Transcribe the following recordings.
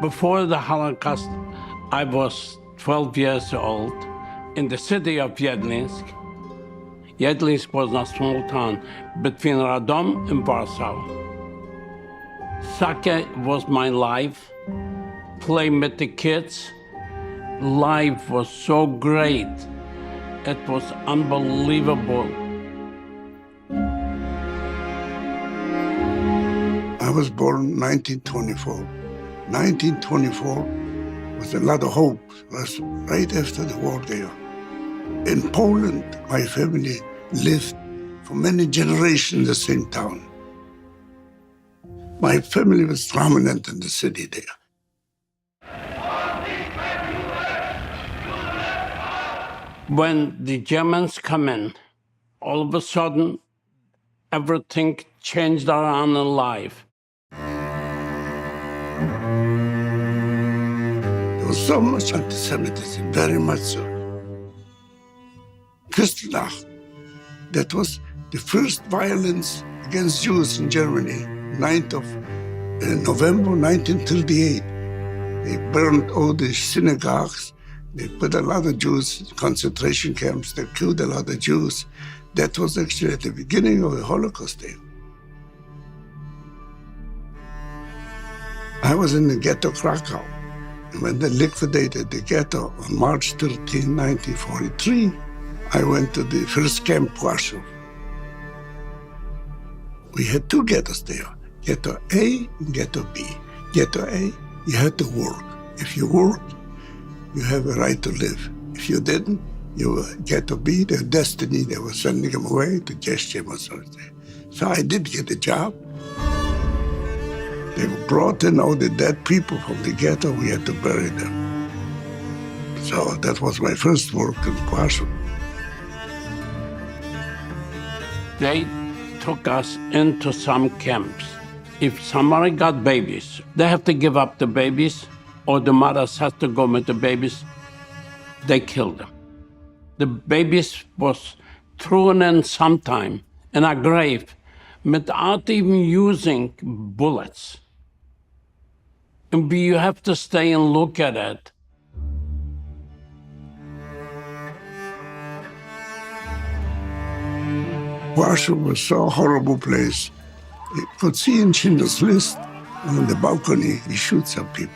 Before the Holocaust, I was 12 years old in the city of Jedlinsk. Jedlinsk was a small town between Radom and Warsaw. Soccer was my life. Playing with the kids. Life was so great. It was unbelievable. I was born in 1924. 1924 was a lot of hope. It was right after the war there. In Poland, my family lived for many generations in the same town. My family was prominent in the city there. When the Germans come in, all of a sudden, everything changed around in life. There was so much anti-Semitism, very much so. Kristallnacht, that was the first violence against Jews in Germany, 9th of November 1938. They burned all the synagogues. They put a lot of Jews in concentration camps. They killed a lot of Jews. That was actually at the beginning of the Holocaust there. I was in the ghetto Krakow. And when they liquidated the ghetto on March 13, 1943, I went to the first camp, Warsaw. We had two ghettos there, Ghetto A and Ghetto B. Ghetto A, you had to work. If you worked, you have a right to live. If you didn't, you were Ghetto B, their destiny, they were sending them away to Jeshchem or something. So I did get a job. They brought in all the dead people from the ghetto, we had to bury them. So that was my first work in Warsaw. They took us into some camps. If somebody got babies, they have to give up the babies, or the mothers have to go with the babies. They killed them. The babies was thrown in sometime in a grave without even using bullets. And you have to stay and look at it. Warsaw was so horrible place. You could see in Schindler's List, on the balcony, he shoots some people.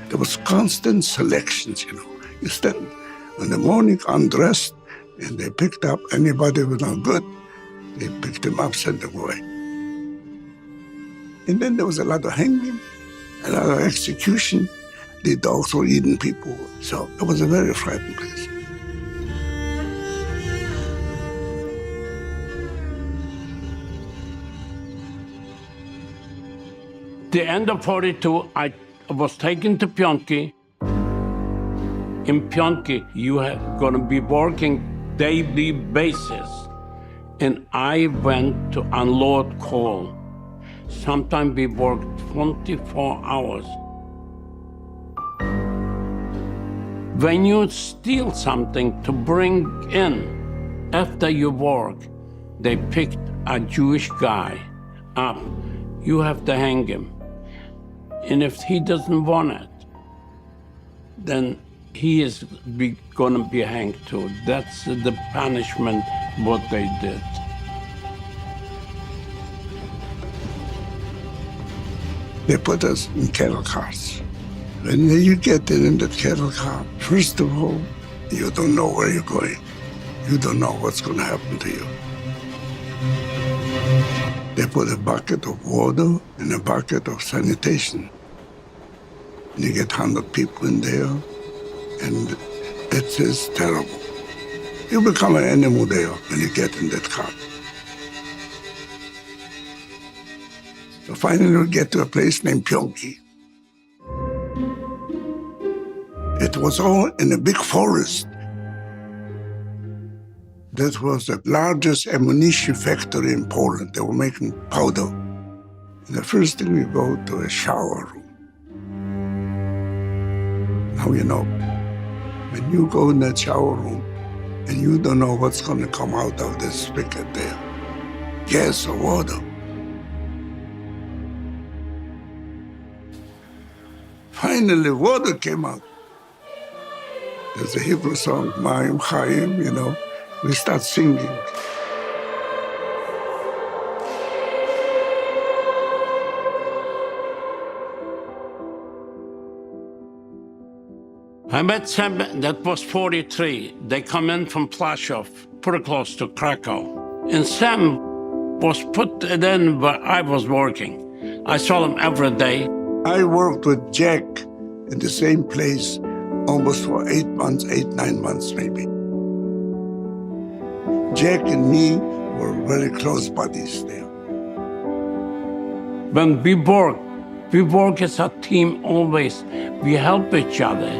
There was constant selections, you know. You stand in the morning undressed, and they picked up anybody who was not good. They picked them up, sent them away. And then there was a lot of hanging, a lot of execution. The dogs were eating people. So it was a very frightening place. The end of 42, I was taken to Pionki. In Pionki, you are going to be working daily basis. And I went to unload coal. Sometimes we worked 24 hours. When you steal something to bring in after you work, they picked a Jewish guy up. You have to hang him. And if he doesn't want it, then he is going to be hanged too. That's the punishment, what they did. They put us in cattle cars. When you get in that cattle car, first of all, you don't know where you're going. You don't know what's going to happen to you. They put a bucket of water and a bucket of sanitation. And you get 100 people in there, and it is terrible. You become an animal there when you get in that car. So finally we get to a place named Pionki. It was all in a big forest. That was the largest ammunition factory in Poland. They were making powder. And the first thing we go to a shower room. Now you know, when you go in that shower room and you don't know what's going to come out of this spigot there, gas or water, Finally, water came out. There's a Hebrew song, Ma'im Chaim, you know. We start singing. I met Sam, that was 43. They come in from Plaszow, pretty close to Krakow. And Sam was put in where I was working. I saw him every day. I worked with Jack in the same place almost for 8 months, 9 months maybe. Jack and me were very close buddies there. When we work as a team always. We help each other.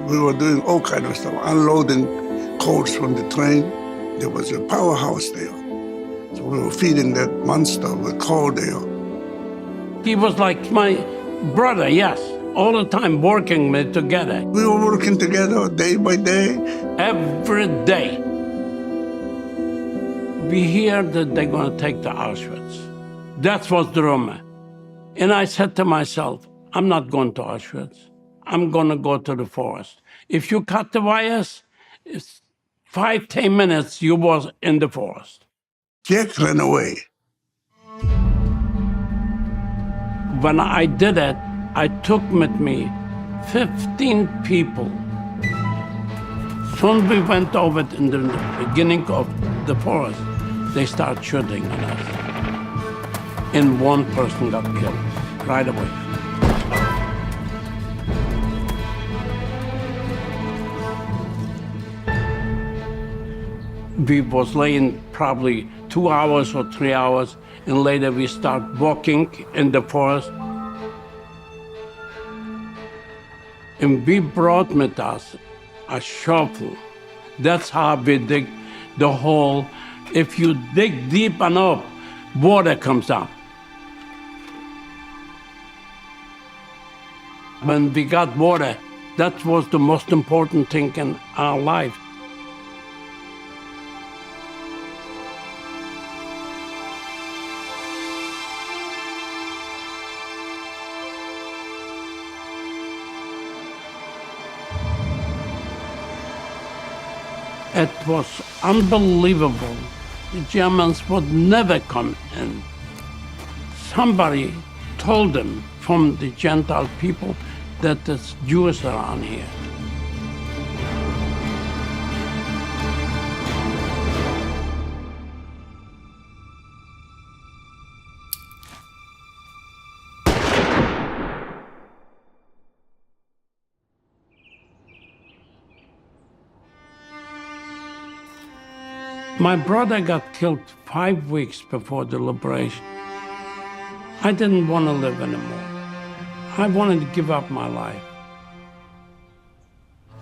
We were doing all kinds of stuff, unloading coals from the train. There was a powerhouse there. So we were feeding that monster with coal there. He was like my brother, yes, all the time working with together. We were working together day by day. Every day. We hear that they're going to take to Auschwitz. That was the rumor. And I said to myself, I'm not going to Auschwitz. I'm going to go to the forest. If you cut the wires, it's 5-10 minutes you was in the forest. Jack ran away. When I did it, I took with me 15 people. Soon we went over in the beginning of the forest, they started shooting at us. And one person got killed right away. We was laying probably 2 hours or 3 hours, and later we start walking in the forest. And we brought with us a shovel. That's how we dig the hole. If you dig deep enough, water comes out. When we got water, that was the most important thing in our life. It was unbelievable. The Germans would never come in. Somebody told them from the Gentile people that there's Jews around here. My brother got killed 5 weeks before the liberation. I didn't want to live anymore. I wanted to give up my life.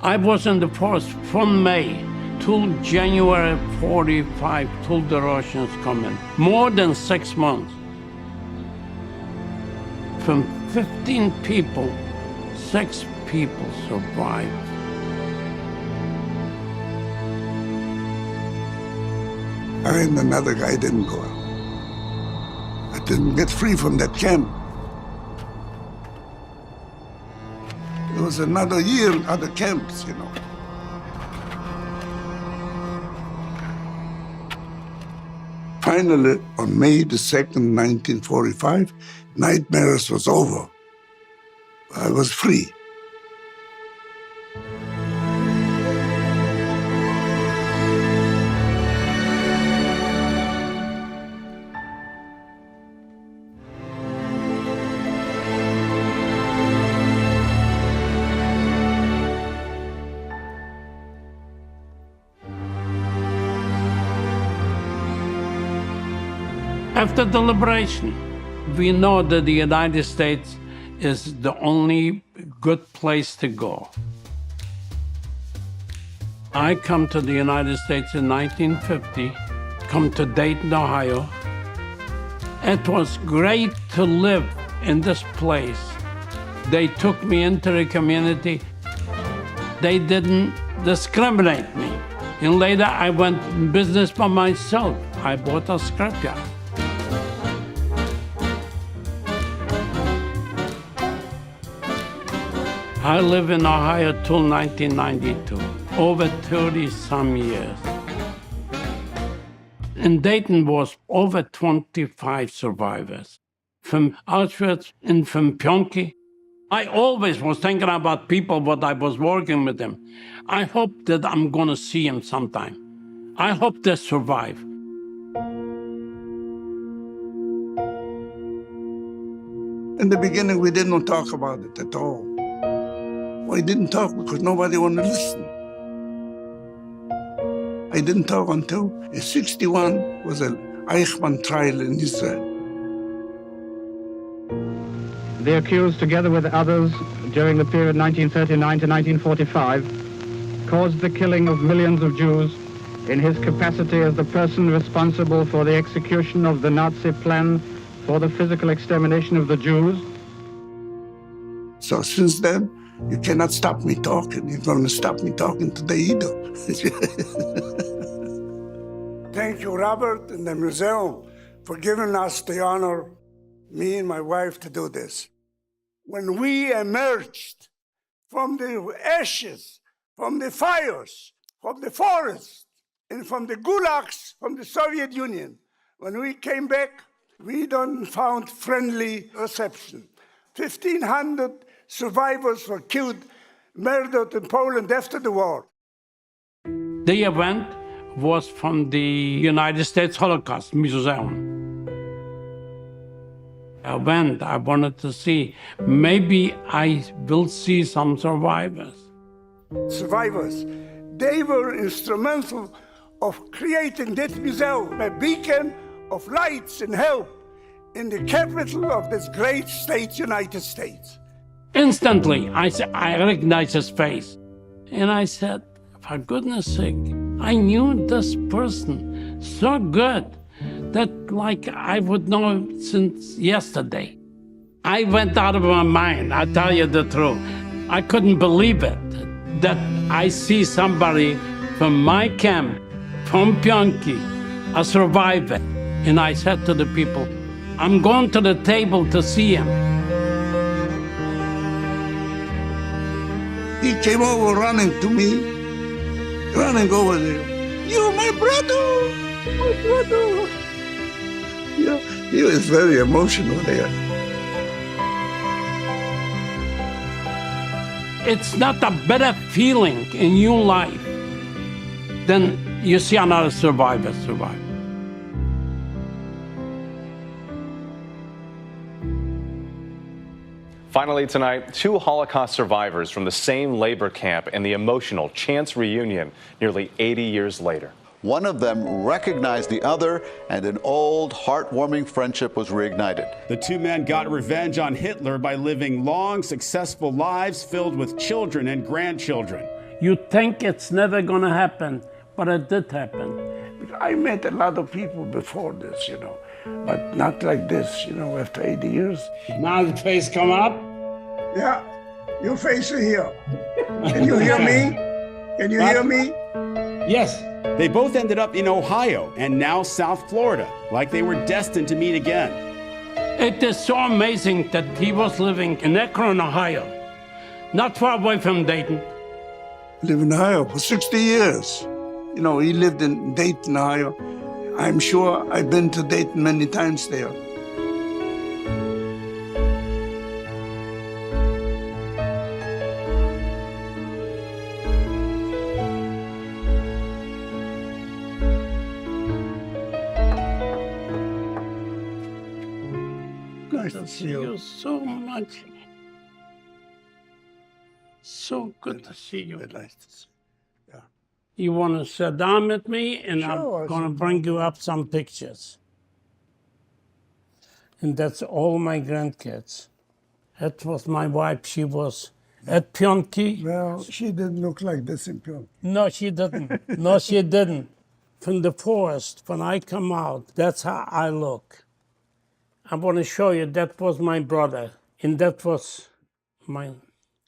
I was in the forest from May till January 45, till the Russians come in. More than 6 months. From 15 people, 6 people survived. I and another guy didn't go out. I didn't get free from that camp. It was another year in other camps, you know. Finally, on May the 2nd, 1945, Nightmares was over. I was free. After the liberation, we know that the United States is the only good place to go. I come to the United States in 1950, come to Dayton, Ohio. It was great to live in this place. They took me into the community. They didn't discriminate me. And later I went in business by myself. I bought a scrapyard. I live in Ohio till 1992, over 30-some years. In Dayton was over 25 survivors, from Auschwitz and from Pionki. I always was thinking about people, what I was working with them. I hope that I'm going to see them sometime. I hope they survive. In the beginning, we didn't talk about it at all. We didn't talk because nobody wanted to listen. I didn't talk until 1961 was an Eichmann trial in Israel. The accused, together with others, during the period 1939 to 1945, caused the killing of millions of Jews in his capacity as the person responsible for the execution of the Nazi plan for the physical extermination of the Jews. So since then, you cannot stop me talking. You're going to stop me talking today either. Thank you, Robert, and the museum for giving us the honor, me and my wife, to do this. When we emerged from the ashes, from the fires, from the forests, and from the gulags from the Soviet Union, when we came back, we don't found friendly reception. 1,500 survivors were killed, murdered in Poland after the war. The event was from the United States Holocaust Museum. I went, I wanted to see, maybe I will see some survivors. Survivors, they were instrumental of creating that museum, a beacon of lights and hope in the capital of this great state, United States. Instantly, I recognized his face. And I said, for goodness sake, I knew this person so good that like I would know him since yesterday. I went out of my mind, I tell you the truth. I couldn't believe it, that I see somebody from my camp, from Pionki, a survivor. And I said to the people, I'm going to the table to see him. He came over running to me, running over there. You, my brother, my brother. Yeah, he was very emotional there. It's not a better feeling in your life than you see another survivor survive. Finally tonight, 2 Holocaust survivors from the same labor camp and the emotional chance reunion nearly 80 years later. One of them recognized the other, and an old, heartwarming friendship was reignited. The 2 men got revenge on Hitler by living long, successful lives filled with children and grandchildren. You think it's never going to happen, but it did happen. I met a lot of people before this, but not like this, after 80 years. Now the face come up. Yeah, your face is here. Can you hear me? Can you hear me? Yes. They both ended up in Ohio and now South Florida, like they were destined to meet again. It is so amazing that he was living in Akron, Ohio, not far away from Dayton. I lived in Ohio for 60 years. He lived in Dayton, Ohio. I'm sure I've been to Dayton many times there. Nice to see you so much. So good to see you. Very nice to see you. Yeah. You want to sit down with me, and Sure, I'm going to bring you up some pictures. And that's all my grandkids. That was my wife. She was at Pionki. Well, she didn't look like this in Pionki. No, she didn't. No, she didn't. From the forest, when I come out, that's how I look. I want to show you, that was my brother, and that was my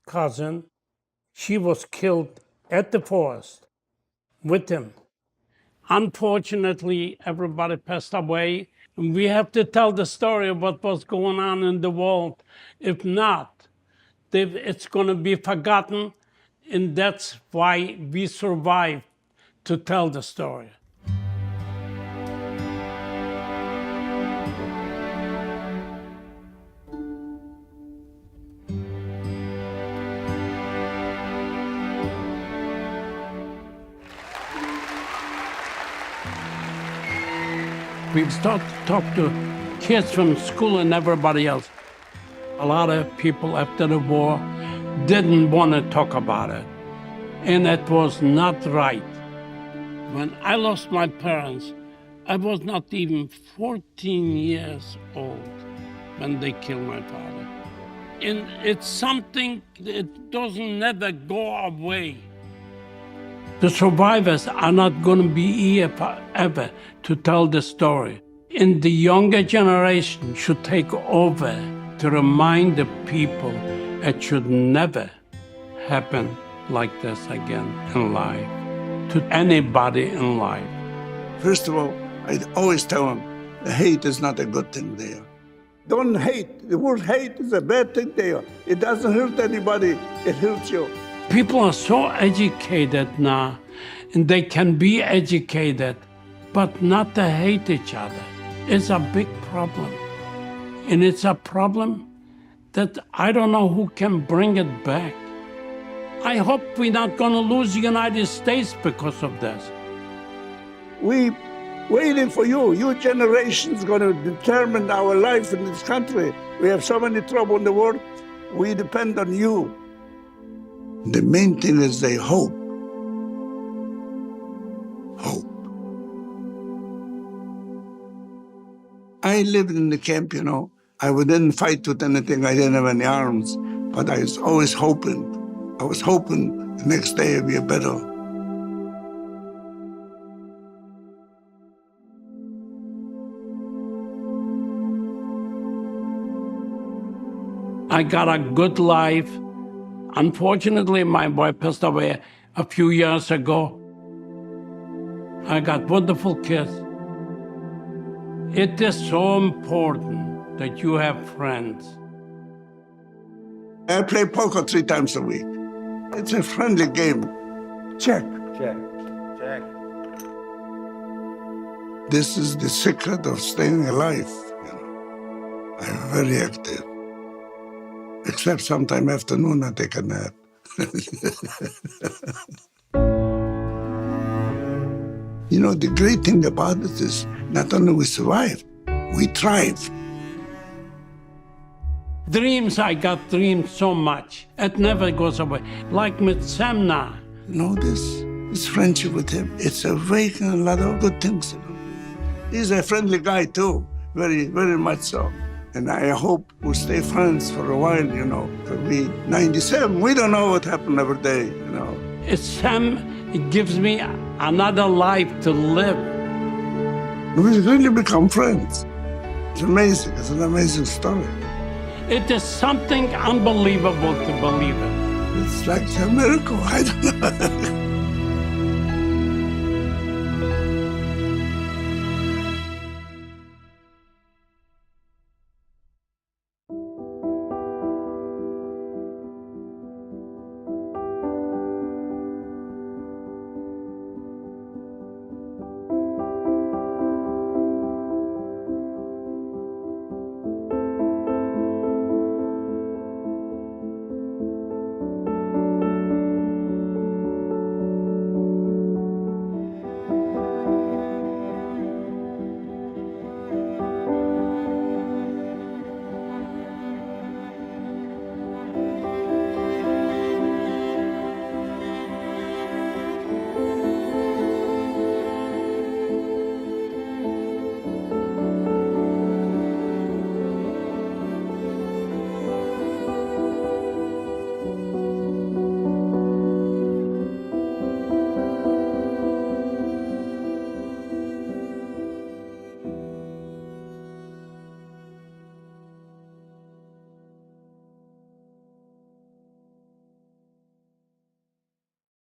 cousin. She was killed at the forest with him. Unfortunately, everybody passed away. We have to tell the story of what was going on in the world. If not, It's going to be forgotten, and that's why we survived to tell the story. We've started to talk to kids from school and everybody else. A lot of people after the war didn't want to talk about it, and it was not right. When I lost my parents, I was not even 14 years old when they killed my father. And it's something that doesn't never go away. The survivors are not going to be here forever to tell the story. And the younger generation should take over to remind the people it should never happen like this again in life, to anybody in life. First of all, I always tell them, hate is not a good thing there. Don't hate. The word hate is a bad thing there. It doesn't hurt anybody, it hurts you. People are so educated now, and they can be educated, but not to hate each other. It's a big problem. And it's a problem that I don't know who can bring it back. I hope we're not going to lose the United States because of this. We waiting for you. Your generation is going to determine our life in this country. We have so many trouble in the world. We depend on you. The main thing is they hope. Hope. I lived in the camp, you know. I didn't fight with anything. I didn't have any arms. But I was always hoping. I was hoping the next day it'd be better. I got a good life. Unfortunately, my wife passed away a few years ago. I got wonderful kids. It is so important that you have friends. I play poker 3 times a week. It's a friendly game. Check. Check. Check. This is the secret of staying alive. You know. I'm very active. Except sometime afternoon I take a nap. You know, the great thing about it is not only we survive, we thrive. Dreams, I got dreams so much. It never goes away. Like with Sam now. You know, this friendship with him, it's awakened a lot of good things. You know. He's a friendly guy too, very, very much so. And I hope we'll stay friends for a while, you know. We 97, we don't know what happened every day, you know. It's Sam, it gives me another life to live. We really become friends. It's amazing, it's an amazing story. It is something unbelievable to believe in. It's like a miracle, I don't know.